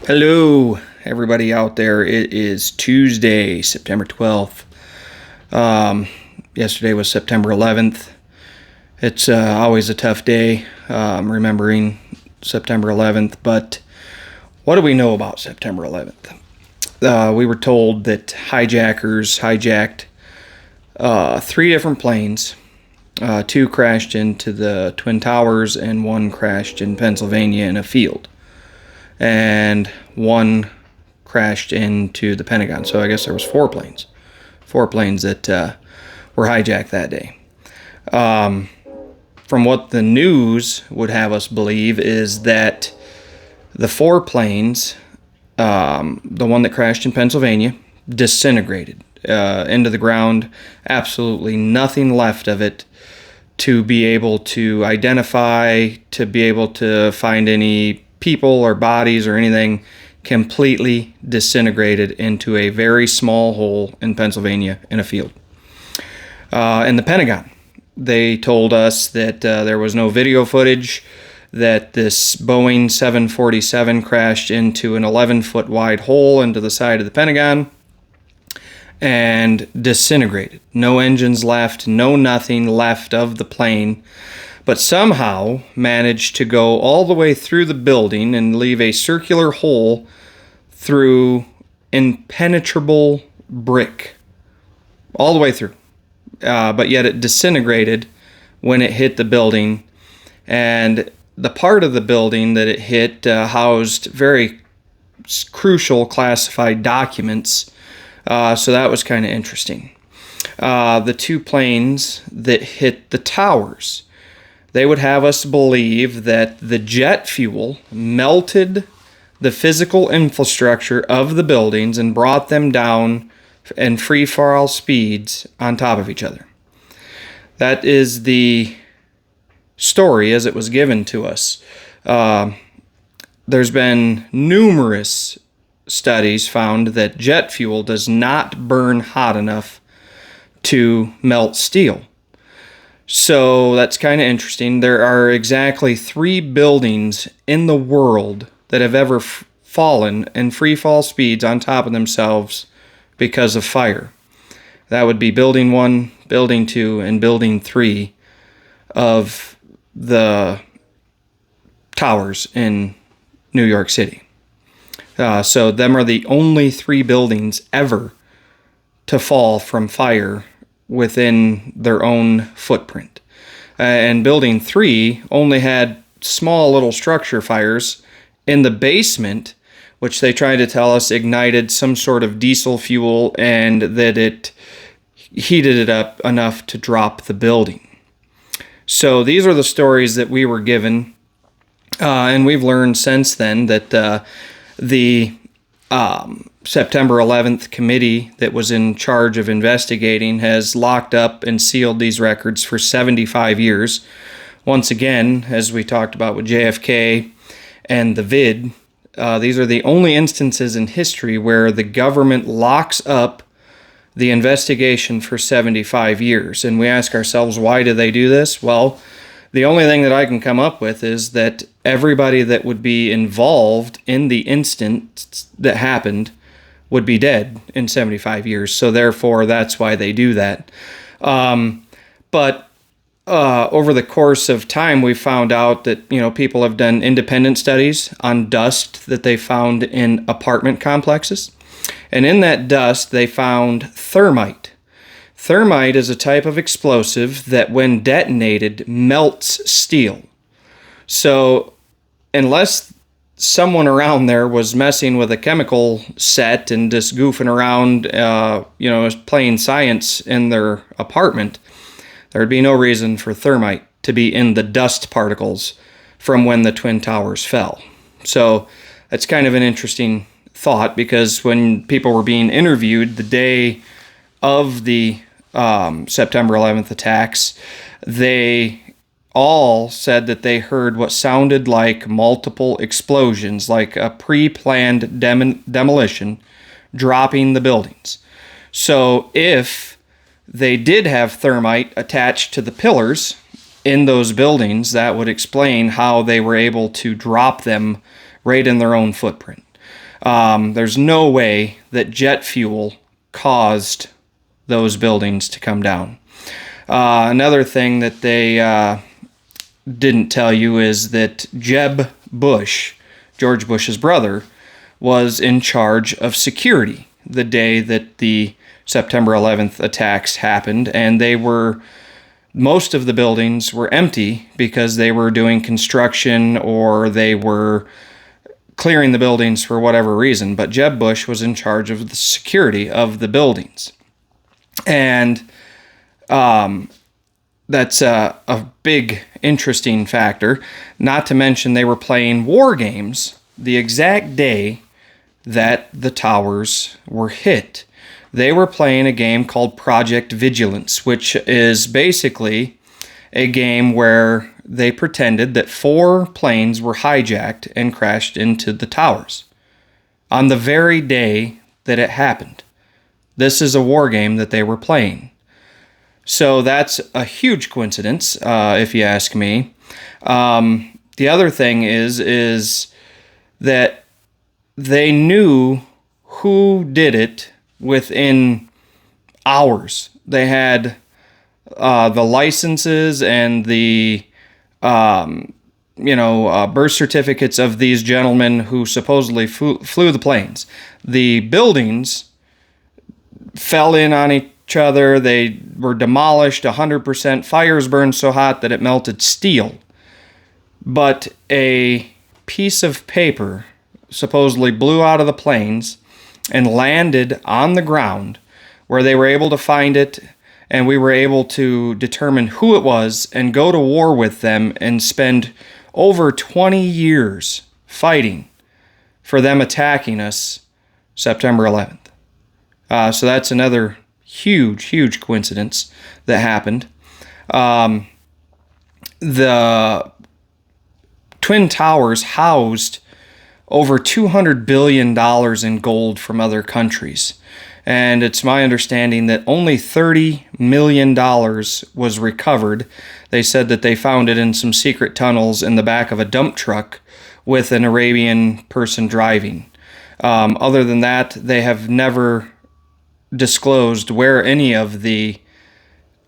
Hello, everybody out there. It is Tuesday, September 12th. Yesterday was September 11th. It's always a tough day remembering September 11th, but what do we know about September 11th? We were told that hijackers hijacked three different planes. Two crashed into the Twin Towers, and one crashed in Pennsylvania in a field. And one crashed into the Pentagon. So I guess there was four planes that were hijacked that day. From what the news would have us believe is that the four planes, the one that crashed in Pennsylvania, disintegrated into the ground. Absolutely nothing left of it to be able to identify, to be able to find any people or bodies or anything. Completely disintegrated into a very small hole in Pennsylvania in a field. In the Pentagon, they told us that there was no video footage, that this Boeing 747 crashed into an 11-foot wide hole into the side of the Pentagon and disintegrated. No engines left, no nothing left of the plane, but somehow managed to go all the way through the building and leave a circular hole through impenetrable brick. All the way through. But yet it disintegrated when it hit the building. And the part of the building that it hit housed very crucial classified documents. So that was kind of interesting. The two planes that hit the towers, they would have us believe that the jet fuel melted the physical infrastructure of the buildings and brought them down in free fall speeds on top of each other. That is the story as it was given to us. There's been numerous studies found that jet fuel does not burn hot enough to melt steel. So that's kind of interesting. There are exactly 3 buildings in the world that have ever fallen in free fall speeds on top of themselves because of fire. That would be Building 1, Building 2, and Building 3 of the towers in New York City. So them are the only 3 buildings ever to fall from fire within their own footprint. And Building 3 only had small little structure fires in the basement, which they tried to tell us ignited some sort of diesel fuel and that it heated it up enough to drop the building. So these are the stories that we were given, and we've learned since then that the September 11th committee that was in charge of investigating has locked up and sealed these records for 75 years. Once again, as we talked about with JFK and the vid, these are the only instances in history where the government locks up the investigation for 75 years. And we ask ourselves, why do they do this? Well, the only thing that I can come up with is that everybody that would be involved in the incident that happened would be dead in 75 years. So therefore, that's why they do that. But over the course of time, we found out that, people have done independent studies on dust that they found in apartment complexes. And in that dust, they found thermite. Thermite is a type of explosive that, when detonated, melts steel. So unless someone around there was messing with a chemical set and just goofing around, playing science in their apartment, there would be no reason for thermite to be in the dust particles from when the Twin Towers fell. So that's kind of an interesting thought, because when people were being interviewed the day of the September 11th attacks, they all said that they heard what sounded like multiple explosions, like a pre-planned demolition, dropping the buildings. So if they did have thermite attached to the pillars in those buildings, that would explain how they were able to drop them right in their own footprint. There's no way that jet fuel caused those buildings to come down. Another thing that they didn't tell you is that Jeb Bush, George Bush's brother, was in charge of security the day that the September 11th attacks happened, and most of the buildings were empty because they were doing construction or they were clearing the buildings for whatever reason. But Jeb Bush was in charge of the security of the buildings. And that's a big, interesting factor. Not to mention they were playing war games the exact day that the towers were hit. They were playing a game called Project Vigilance, which is basically a game where they pretended that 4 planes were hijacked and crashed into the towers on the very day that it happened. This is a war game that they were playing. So that's a huge coincidence, if you ask me. The other thing is that they knew who did it within hours. They had the licenses and the birth certificates of these gentlemen who supposedly flew the planes. The buildings fell in on each other. They were demolished 100%. Fires burned so hot that it melted steel. But a piece of paper supposedly blew out of the planes and landed on the ground, where they were able to find it, and we were able to determine who it was and go to war with them and spend over 20 years fighting for them attacking us September 11th. So that's another huge coincidence that happened. The Twin Towers housed over $200 billion in gold from other countries. And it's my understanding that only $30 million was recovered. They said that they found it in some secret tunnels in the back of a dump truck with an Arabian person driving. Other than that, they have never disclosed where any of the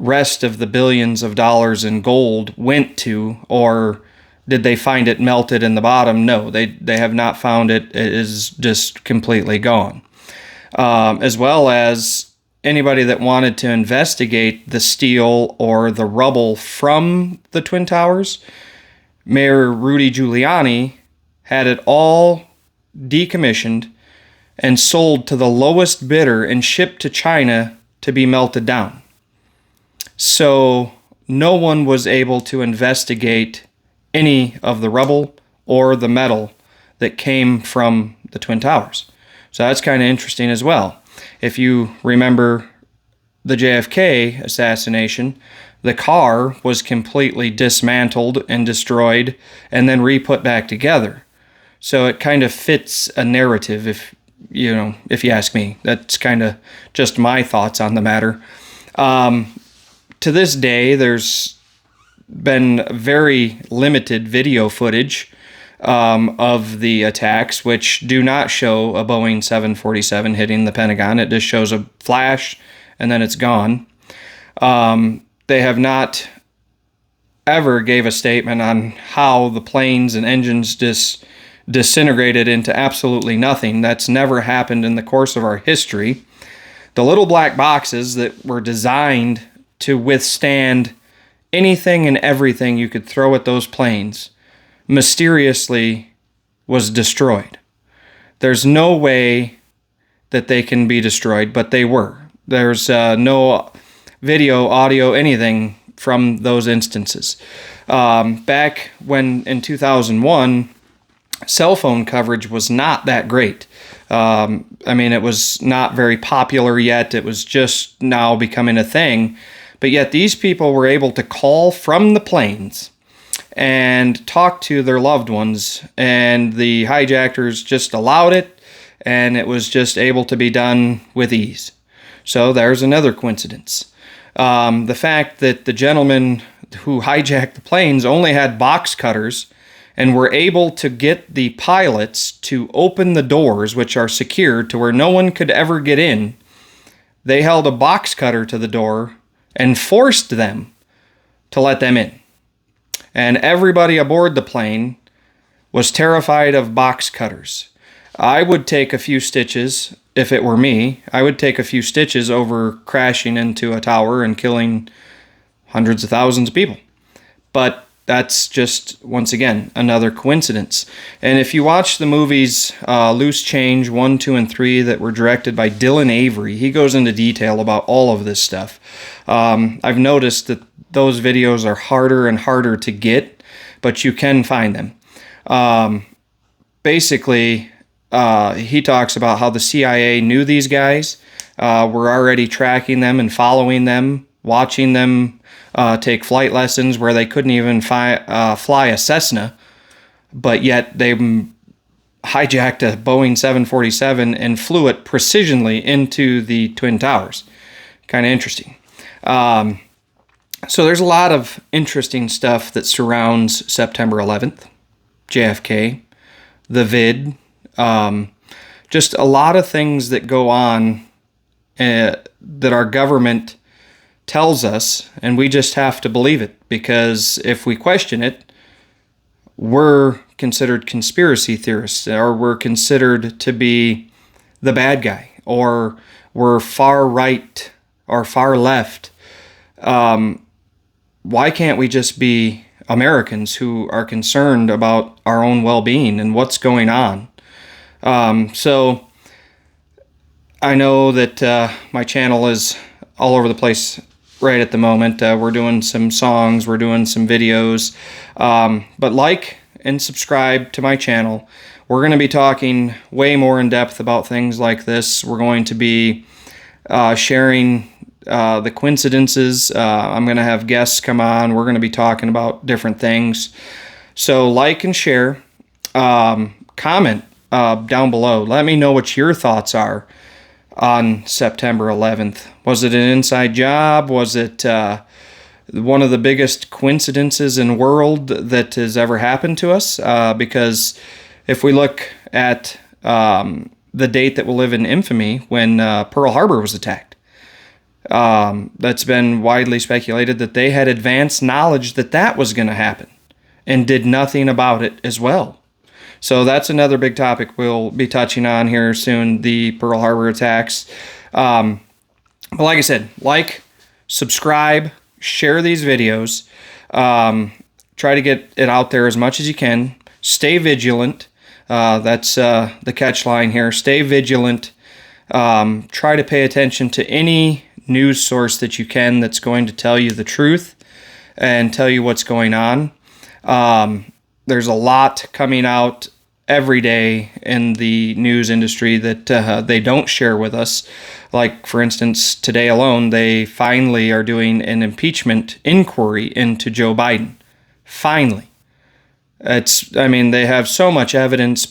rest of the billions of dollars in gold went to, or did they find it melted in the bottom? No, they have not found it. It is just completely gone. As well as anybody that wanted to investigate the steel or the rubble from the Twin Towers, Mayor Rudy Giuliani had it all decommissioned and sold to the lowest bidder and shipped to China to be melted down. So no one was able to investigate any of the rubble or the metal that came from the Twin Towers. So that's kind of interesting as well. If you remember the JFK assassination, the car was completely dismantled and destroyed and then re-put back together. So it kind of fits a narrative, if you ask me. That's kind of just my thoughts on the matter. To this day, there's been very limited video footage of the attacks, which do not show a Boeing 747 hitting the Pentagon. It just shows a flash and then it's gone. They have not ever gave a statement on how the planes and engines disintegrated into absolutely nothing. That's never happened in the course of our history. The little black boxes that were designed to withstand anything and everything you could throw at those planes mysteriously was destroyed. There's no way that they can be destroyed, but they were. There's no video, audio, anything from those instances. Back when in 2001, cell phone coverage was not that great. It was not very popular yet. It was just now becoming a thing. But yet these people were able to call from the planes and talk to their loved ones, and the hijackers just allowed it, and it was just able to be done with ease. So there's another coincidence. The fact that the gentleman who hijacked the planes only had box cutters and were able to get the pilots to open the doors, which are secured to where no one could ever get in. They held a box cutter to the door and forced them to let them in. And everybody aboard the plane was terrified of box cutters. I would take a few stitches, if it were me, I would take a few stitches over crashing into a tower and killing hundreds of thousands of people. But that's just, once again, another coincidence. And if you watch the movies Loose Change 1, 2, and 3 that were directed by Dylan Avery, he goes into detail about all of this stuff. I've noticed that those videos are harder and harder to get, but you can find them. Basically, he talks about how the CIA knew these guys, were already tracking them and following them, watching them take flight lessons where they couldn't even fly a Cessna, but yet they hijacked a Boeing 747 and flew it precisionally into the Twin Towers. Kind of interesting. So there's a lot of interesting stuff that surrounds September 11th, JFK, the vid, just a lot of things that go on that our government tells us, and we just have to believe it, because if we question it, we're considered conspiracy theorists, or we're considered to be the bad guy, or we're far right or far left. Why can't we just be Americans who are concerned about our own well-being and what's going on? So I know that my channel is all over the place right at the moment. We're doing some songs, we're doing some videos, but like and subscribe to my channel. We're going to be talking way more in depth about things like this. We're going to be sharing the coincidences. I'm going to have guests come on. We're going to be talking about different things. So like and share, comment down below. Let me know what your thoughts are on September 11th. Was it an inside job? Was it one of the biggest coincidences in the world that has ever happened to us? Because if we look at the date that will live in infamy when Pearl Harbor was attacked, that's been widely speculated that they had advanced knowledge that that was going to happen and did nothing about it as well. So that's another big topic we'll be touching on here soon, the Pearl Harbor attacks. But like I said, like, subscribe, share these videos. Try to get it out there as much as you can. Stay vigilant. That's the catch line here. Stay vigilant. Try to pay attention to any news source that you can that's going to tell you the truth and tell you what's going on. There's a lot coming out every day in the news industry that they don't share with us. Like, for instance, today alone, they finally are doing an impeachment inquiry into Joe Biden. Finally. They have so much evidence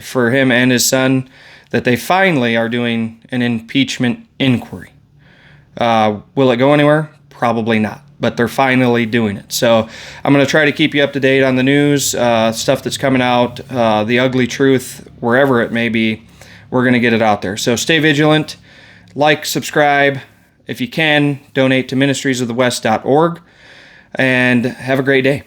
for him and his son that they finally are doing an impeachment inquiry. Will it go anywhere? Probably not. But they're finally doing it. So I'm going to try to keep you up to date on the news, stuff that's coming out, the ugly truth, wherever it may be. We're going to get it out there. So stay vigilant, like, subscribe. If you can, donate to ministriesofthewest.org, and have a great day.